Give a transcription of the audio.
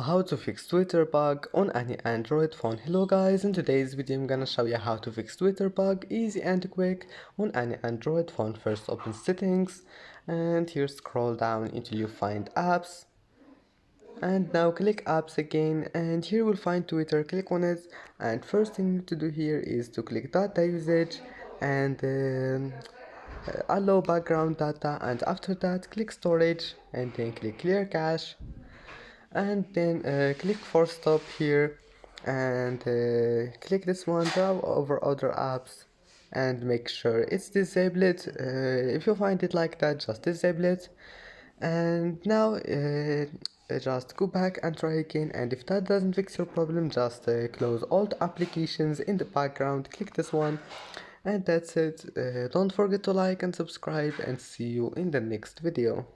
How to fix Twitter bug on any Android phone. Hello guys, in today's video I'm gonna show you how to fix Twitter bug easy and quick on any Android phone. First open settings and here scroll down until you find apps, and now click apps again, and here we'll find Twitter. Click on it, and first thing to do here is to click data usage and allow background data, and after that click storage and then click clear cache, and then click force stop here, and click this one now over other apps and make sure it's disabled. If you find it like that, just disable it, and now just go back and try again, and if that doesn't fix your problem, just close all the applications in the background, click this one, and that's it. Don't forget to like and subscribe, and see you in the next video.